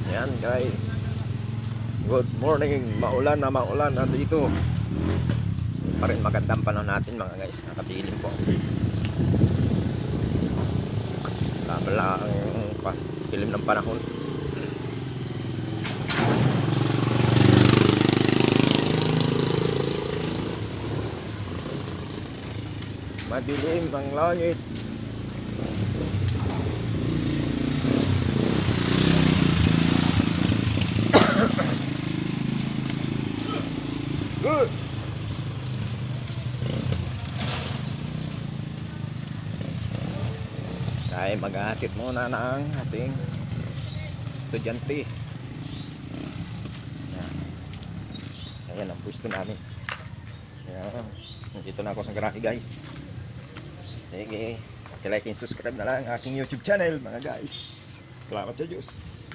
Yan guys. Good morning. Maulan na dito. Pa rin magandang panahon natin mga guys. Nakatilim po. Wala ang tilim ng panahon. Madilim ang langit. Good. Ay maghahatid muna ng ating estudyante. Ayan ang pwesto namin. Ayan. Dito na ako sa garahe guys. Sige, like and subscribe na lang aking YouTube channel mga guys. Salamat sa Diyos.